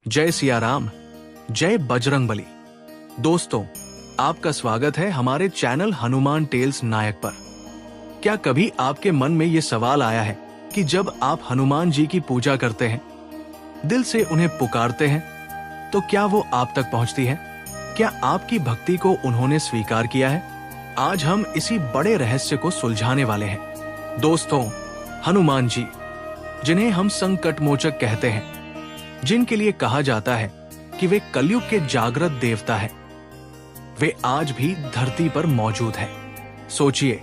जय सिया राम, जय बजरंगबली। दोस्तों, आपका स्वागत है हमारे चैनल हनुमान टेल्स नायक पर। क्या कभी आपके मन में ये सवाल आया है कि जब आप हनुमान जी की पूजा करते हैं, दिल से उन्हें पुकारते हैं, तो क्या वो आप तक पहुंचती है? क्या आपकी भक्ति को उन्होंने स्वीकार किया है? आज हम इसी बड़े रहस्य को सुलझाने वाले हैं। दोस्तों, हनुमान जी, जिन्हें हम संकट मोचक कहते हैं, जिनके लिए कहा जाता है कि वे कलयुग के जागृत देवता हैं, वे आज भी धरती पर मौजूद हैं। सोचिए,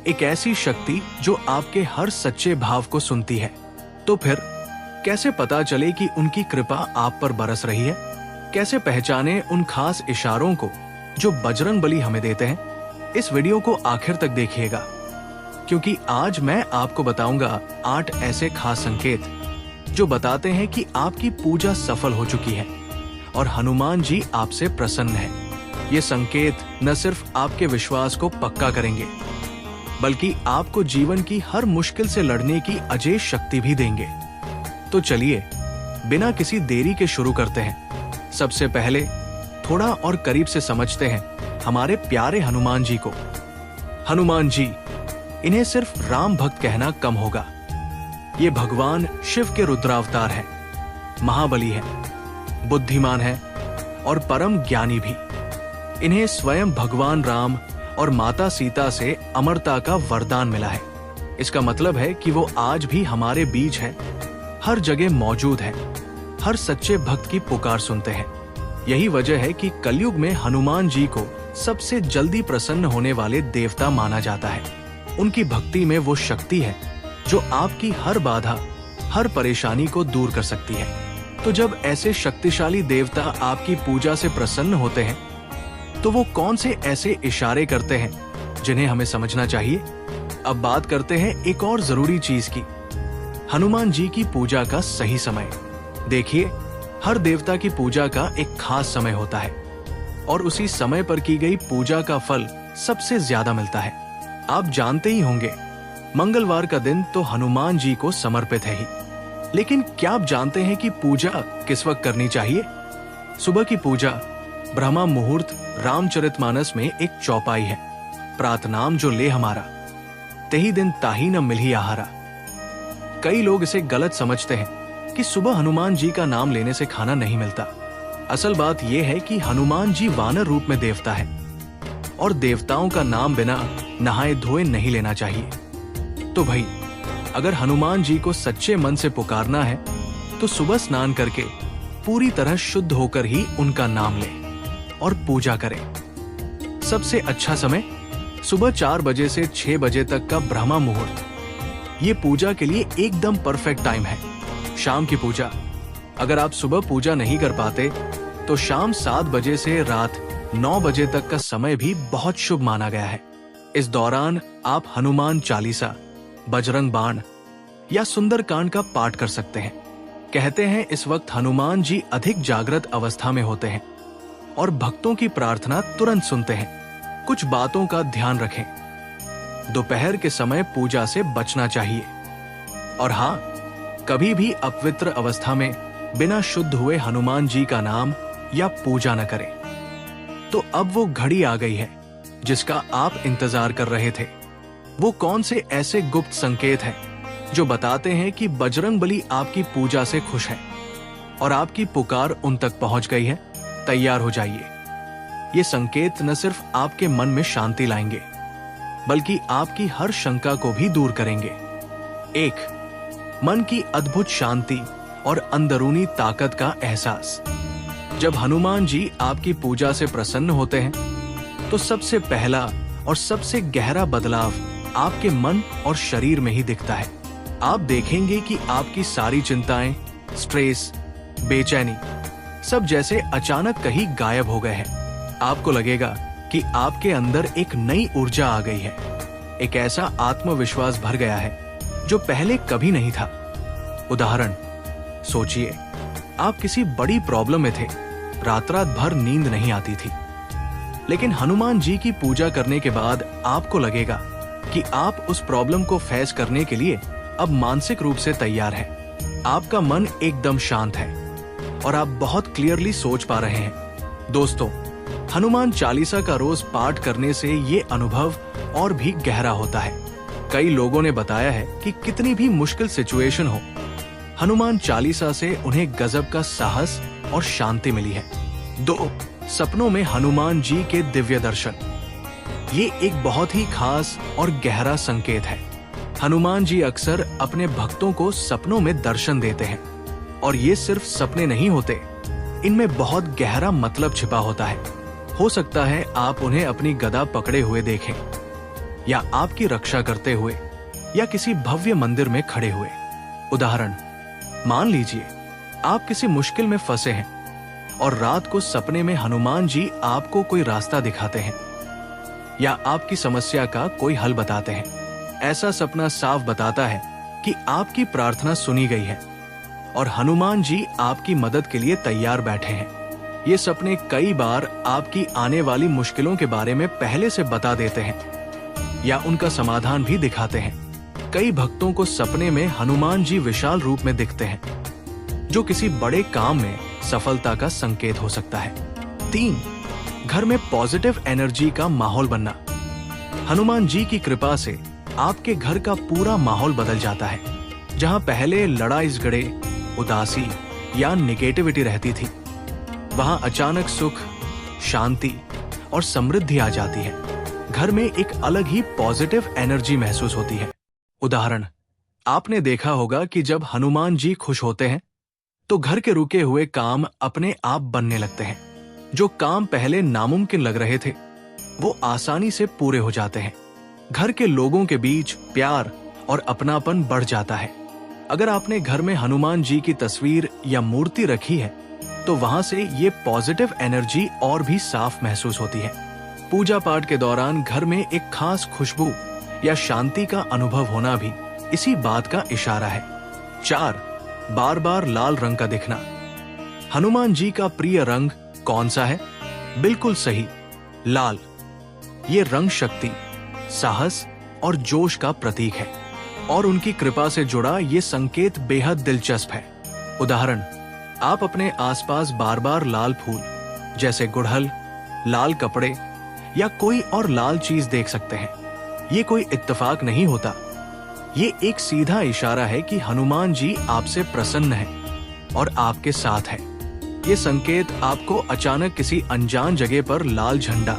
एक ऐसी शक्ति जो आपके हर सच्चे भाव को सुनती है। तो फिर कैसे पता चले कि उनकी कृपा आप पर बरस रही है? कैसे पहचाने उन खास इशारों को जो बजरंगबली हमें देते हैं? इस वीडियो को आखिर तक देखिएगा, क्योंकि आज मैं आपको बताऊंगा 8 ऐसे खास संकेत जो बताते हैं कि आपकी पूजा सफल हो चुकी है और हनुमान जी आपसे प्रसन्न हैं। ये संकेत न सिर्फ आपके विश्वास को पक्का करेंगे, बल्कि आपको जीवन की हर मुश्किल से लड़ने की अजेय शक्ति भी देंगे। तो चलिए, बिना किसी देरी के शुरू करते हैं। सबसे पहले थोड़ा और करीब से समझते हैं हमारे प्यारे हनुमान जी को। हनुमान जी, इन्हें सिर्फ राम भक्त कहना कम होगा। ये भगवान शिव के रुद्रावतार हैं, महाबली हैं, बुद्धिमान हैं और परम ज्ञानी भी। इन्हें स्वयं भगवान राम और माता सीता से अमरता का वरदान मिला है। इसका मतलब है कि वो आज भी हमारे बीच हैं, हर जगह मौजूद हैं, हर सच्चे भक्त की पुकार सुनते हैं। यही वजह है कि कलयुग में हनुमान जी को सबसे जल्दी प्रसन्न होने वाले देवता माना जाता है। उनकी भक्ति में वो शक्ति है जो आपकी हर बाधा, हर परेशानी को दूर कर सकती है। तो जब ऐसे शक्तिशाली देवता आपकी पूजा से प्रसन्न होते हैं, तो वो कौन से ऐसे इशारे करते हैं जिन्हें हमें समझना चाहिए? अब बात करते हैं एक और जरूरी चीज की, हनुमान जी की पूजा का सही समय। देखिए, हर देवता की पूजा का एक खास समय होता है और उसी समय पर की गई पूजा का फल सबसे ज्यादा मिलता है। आप जानते ही होंगे, मंगलवार का दिन तो हनुमान जी को समर्पित है ही। लेकिन क्या आप जानते हैं कि पूजा किस वक्त करनी चाहिए? सुबह की पूजा ब्रह्मा मुहूर्त रामचरितमानस में एक चौपाई है, प्रातनाम जो ले हमारा, तेही दिन ताही न मिलही आहारा। कई लोग इसे गलत समझते हैं कि सुबह हनुमान जी का नाम लेने से खाना नहीं मिलता। असल बात यह है कि हनुमान जी वानर रूप में देवता है और देवताओं का नाम बिना नहाए धोए नहीं लेना चाहिए। तो भाई, अगर हनुमान जी को सच्चे मन से पुकारना है तो सुबह स्नान करके पूरी तरह शुद्ध होकर ही उनका नाम लें और पूजा करें। सबसे अच्छा समय सुबह 4 बजे से 6 बजे तक का ब्रह्मा मुहूर्त, ये पूजा के लिए एकदम परफेक्ट टाइम है। शाम की पूजा, अगर आप सुबह पूजा नहीं कर पाते तो शाम 7 बजे से रात 9 बजे तक का समय भी बहुत शुभ माना गया है। इस दौरान आप हनुमान चालीसा, बजरंग बाण या सुंदरकांड का पाठ कर सकते हैं। कहते हैं इस वक्त हनुमान जी अधिक जागृत अवस्था में होते हैं और भक्तों की प्रार्थना तुरंत सुनते हैं। कुछ बातों का ध्यान रखें। दोपहर के समय पूजा से बचना चाहिए और हाँ, कभी भी अपवित्र अवस्था में बिना शुद्ध हुए हनुमान जी का नाम या पूजा न करें। तो अब वो घड़ी आ गई है जिसका आप इंतजार कर रहे थे। वो कौन से ऐसे गुप्त संकेत हैं जो बताते हैं कि बजरंगबली आपकी पूजा से खुश है और आपकी पुकार उन तक पहुंच गई है? तैयार हो जाइए। ये संकेत न सिर्फ आपके मन में शांति लाएंगे, बल्कि आपकी हर शंका को भी दूर करेंगे। 1. मन की अद्भुत शांति और अंदरूनी ताकत का एहसास। जब हनुमान जी आपकी पूजा से प्रसन्न होते हैं, तो सबसे पहला और सबसे गहरा बदलाव आपके मन और शरीर में ही दिखता है। आप देखेंगे कि आपकी सारी चिंताएं, स्ट्रेस, बेचैनी सब जैसे अचानक कहीं गायब हो गए हैं। आपको लगेगा कि आपके अंदर एक नई ऊर्जा आ गई है, एक ऐसा आत्मविश्वास भर गया है जो पहले कभी नहीं था। उदाहरण सोचिए, आप किसी बड़ी प्रॉब्लम में थे, रात रात भर नींद नहीं आती थी, लेकिन हनुमान जी की पूजा करने के बाद आपको लगेगा कि आप उस प्रॉब्लम को फेस करने के लिए अब मानसिक रूप से तैयार हैं। आपका मन एकदम शांत है, और आप बहुत क्लियरली सोच पा रहे हैं। दोस्तों, हनुमान चालीसा का रोज पाठ करने से ये अनुभव और भी गहरा होता है। कई लोगों ने बताया है कि कितनी भी मुश्किल सिचुएशन हो, हनुमान चालीसा से उन्हें गजब का साहस और शांति मिली है। 2. सपनों में हनुमान जी के दिव्य दर्शन। ये एक बहुत ही खास और गहरा संकेत है। हनुमान जी अक्सर अपने भक्तों को सपनों में दर्शन देते हैं, और ये सिर्फ सपने नहीं होते, इनमें बहुत गहरा मतलब छिपा होता है। हो सकता है आप उन्हें अपनी गदा पकड़े हुए देखें, या आपकी रक्षा करते हुए, या किसी भव्य मंदिर में खड़े हुए। उदाहरण, मान लीजिए आप किसी मुश्किल में फंसे हैं और रात को सपने में हनुमान जी आपको कोई रास्ता दिखाते हैं या आपकी समस्या का कोई हल बताते हैं। ऐसा सपना साफ बताता है कि आपकी प्रार्थना सुनी गई है और हनुमान जी आपकी मदद के लिए तैयार बैठे हैं। ये सपने कई बार आपकी आने वाली मुश्किलों के बारे में पहले से बता देते हैं या उनका समाधान भी दिखाते हैं। कई भक्तों को सपने में हनुमान जी विशाल रूप में दिखते हैं, जो किसी बड़े काम में सफलता का संकेत हो सकता है। 3. घर में पॉजिटिव एनर्जी का माहौल बनना। हनुमान जी की कृपा से आपके घर का पूरा माहौल बदल जाता है। जहां पहले लड़ाई झगड़े, उदासी या निगेटिविटी रहती थी, वहां अचानक सुख, शांति और समृद्धि आ जाती है। घर में एक अलग ही पॉजिटिव एनर्जी महसूस होती है। उदाहरण, आपने देखा होगा कि जब हनुमान जी खुश होते हैं तो घर के रुके हुए काम अपने आप बनने लगते हैं। जो काम पहले नामुमकिन लग रहे थे, वो आसानी से पूरे हो जाते हैं। घर के लोगों के बीच प्यार और अपनापन बढ़ जाता है। अगर आपने घर में हनुमान जी की तस्वीर या मूर्ति रखी है, तो वहां से ये पॉजिटिव एनर्जी और भी साफ महसूस होती है। पूजा पाठ के दौरान घर में एक खास खुशबू या शांति का अनुभव होना भी इसी बात का इशारा है। 4. बार बार लाल रंग का दिखना। हनुमान जी का प्रिय रंग कौन सा है? बिल्कुल सही, लाल। ये रंग शक्ति, साहस और जोश का प्रतीक है, और उनकी कृपा से जुड़ा ये संकेत बेहद दिलचस्प है। उदाहरण, आप अपने आसपास बार बार लाल फूल जैसे गुड़हल, लाल कपड़े या कोई और लाल चीज देख सकते हैं। ये कोई इत्तेफाक नहीं होता, ये एक सीधा इशारा है कि हनुमान जी आपसे प्रसन्न हैं और आपके साथ है। ये संकेत आपको अचानक किसी अनजान जगह पर लाल झंडा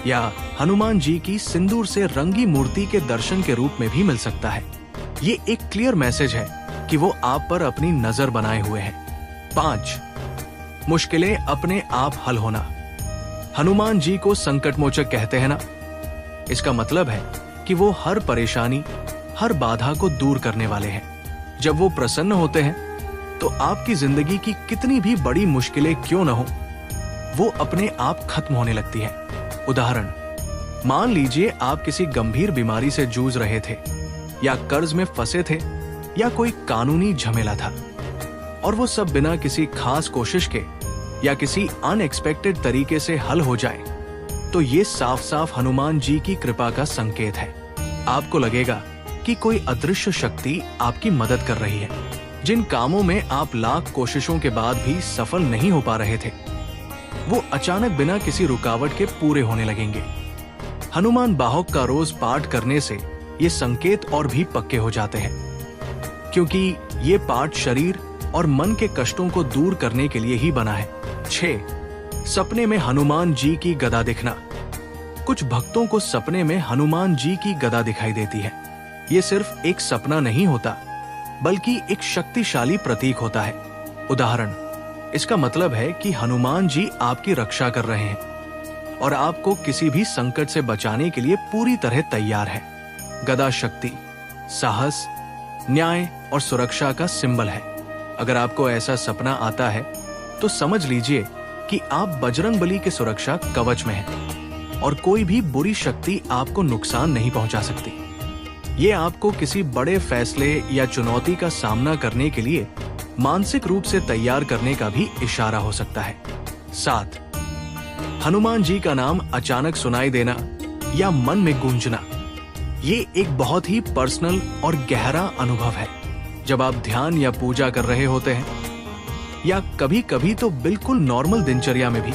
या हनुमान जी की सिंदूर से रंगी मूर्ति के दर्शन के रूप में भी मिल सकता है। ये एक क्लियर मैसेज है कि वो आप पर अपनी नजर बनाए हुए हैं। 5. मुश्किलें अपने आप हल होना। हनुमान जी को संकट मोचक कहते हैं ना? इसका मतलब है कि वो हर परेशानी, हर बाधा को दूर करने वाले हैं। जब वो प्रसन्न होते हैं तो आपकी जिंदगी की कितनी भी बड़ी मुश्किलें क्यों न हो, वो अपने आप खत्म होने लगती हैं। उदाहरण, मान लीजिए आप किसी गंभीर बीमारी से जूझ रहे थे, या कर्ज में फंसे थे, या कोई कानूनी झमेला था, और वो सब बिना किसी खास कोशिश के या किसी अनएक्सपेक्टेड तरीके से हल हो जाए, तो ये साफ साफ हनुमान जी की कृपा का संकेत है। आपको लगेगा कि कोई अदृश्य शक्ति आपकी मदद कर रही है। जिन कामों में आप लाख कोशिशों के बाद भी सफल नहीं हो पा रहे थे, वो अचानक बिना किसी रुकावट के पूरे होने लगेंगे। हनुमान बाहुक का रोज पाठ करने से ये संकेत और भी पक्के हो जाते हैं, क्योंकि ये पाठ शरीर और मन के कष्टों को दूर करने के लिए ही बना है। 6. सपने में हनुमान जी की गदा दिखना। कुछ भक्तों को सपने में हनुमान जी की गदा दिखाई देती है। ये सिर्फ एक सपना नहीं होता, बल्कि एक शक्तिशाली प्रतीक होता है। उदाहरण, इसका मतलब है कि हनुमान जी आपकी रक्षा कर रहे हैं और आपको किसी भी संकट से बचाने के लिए पूरी तरह तैयार है। गदा शक्ति, साहस, न्याय और सुरक्षा का सिंबल है। अगर आपको ऐसा सपना आता है तो समझ लीजिए कि आप बजरंगबली के सुरक्षा कवच में हैं और कोई भी बुरी शक्ति आपको नुकसान नहीं पहुंचा सकती। ये आपको किसी बड़े फैसले या चुनौती का सामना करने के लिए मानसिक रूप से तैयार करने का भी इशारा हो सकता है। 7. हनुमान जी का नाम अचानक सुनाई देना या मन में गूंजना। ये एक बहुत ही पर्सनल और गहरा अनुभव है। जब आप ध्यान या पूजा कर रहे होते हैं या कभी कभी तो बिल्कुल नॉर्मल दिनचर्या में भी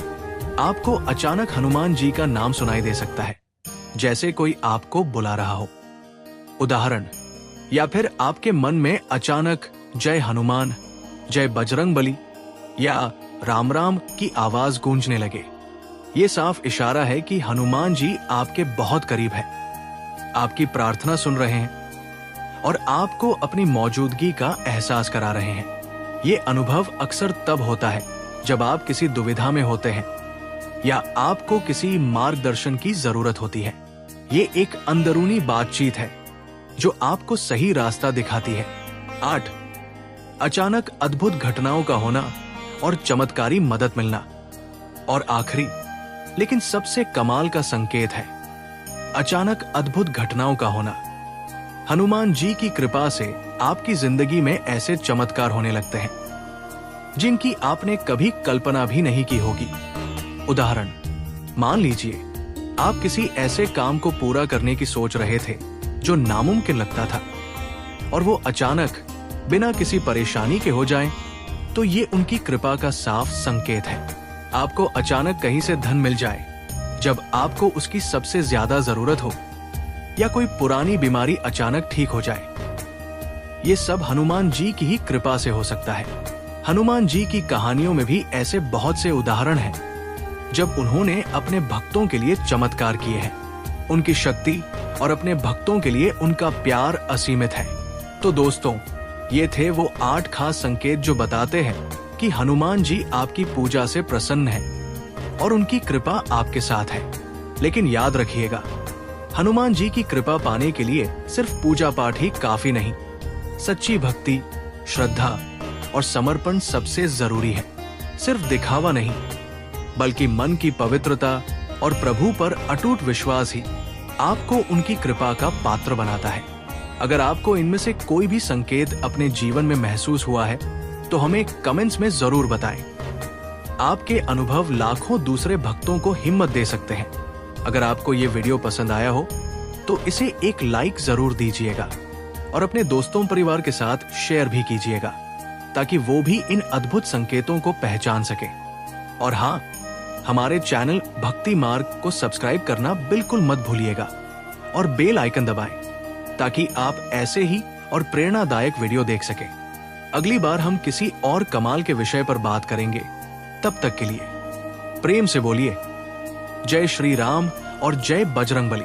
आपको अचानक हनुमान जी का नाम सुनाई दे सकता है, जैसे कोई आपको बुला रहा हो। उदाहरण, या फिर आपके मन में अचानक जय हनुमान, जय बजरंगबली या राम राम की आवाज गूंजने लगे। ये साफ इशारा है कि हनुमान जी आपके बहुत करीब है, आपकी प्रार्थना सुन रहे हैं और आपको अपनी मौजूदगी का एहसास करा रहे हैं। ये अनुभव अक्सर तब होता है जब आप किसी दुविधा में होते हैं या आपको किसी मार्गदर्शन की जरूरत होती है। ये एक अंदरूनी बातचीत है जो आपको सही रास्ता दिखाती है। 8. अचानक अद्भुत घटनाओं का होना और चमत्कारी मदद मिलना। और आखिरी लेकिन सबसे कमाल का संकेत है अचानक अद्भुत घटनाओं का होना। हनुमान जी की कृपा से आपकी जिंदगी में ऐसे चमत्कार होने लगते हैं जिनकी आपने कभी कल्पना भी नहीं की होगी। उदाहरण, मान लीजिए आप किसी ऐसे काम को पूरा करने की सोच रहे थे जो नामुमकिन लगता था और वो अचानक बिना किसी परेशानी के हो जाए, तो ये उनकी कृपा का साफ संकेत है। आपको अचानक कहीं से धन मिल जाए जब आपको उसकी सबसे ज्यादा जरूरत हो, या कोई पुरानी बीमारी अचानक ठीक हो जाए, ये सब हनुमान जी की ही कृपा से हो सकता है। हनुमान जी की कहानियों में भी ऐसे बहुत से उदाहरण हैं जब उन्होंने अपने भक्तों के लिए चमत्कार किए हैं। उनकी शक्ति और अपने भक्तों के लिए उनका प्यार असीमित है। तो दोस्तों, ये थे वो 8 खास संकेत जो बताते हैं कि हनुमान जी आपकी पूजा से प्रसन्न हैं और उनकी कृपा आपके साथ है। लेकिन याद रखिएगा, हनुमान जी की कृपा पाने के लिए सिर्फ पूजा पाठ ही काफी नहीं, सच्ची भक्ति, श्रद्धा और समर्पण सबसे जरूरी है। सिर्फ दिखावा नहीं, बल्कि मन की पवित्रता और प्रभु पर अटूट विश्वास ही आपको उनकी कृपा का पात्र बनाता है। अगर आपको इनमें से कोई भी संकेत अपने जीवन में महसूस हुआ है तो हमें कमेंट्स में जरूर बताएं। आपके अनुभव लाखों दूसरे भक्तों को हिम्मत दे सकते हैं। अगर आपको ये वीडियो पसंद आया हो तो इसे एक लाइक जरूर दीजिएगा और अपने दोस्तों परिवार के साथ शेयर भी कीजिएगा ताकि वो भी इन अद्भुत संकेतों को पहचान सके। और हाँ, हमारे चैनल भक्ति मार्ग को सब्सक्राइब करना बिल्कुल मत भूलिएगा और बेल आइकन दबाएं ताकि आप ऐसे ही और प्रेरणादायक वीडियो देख सकें। अगली बार हम किसी और कमाल के विषय पर बात करेंगे। तब तक के लिए प्रेम से बोलिए जय श्री राम और जय बजरंगबली।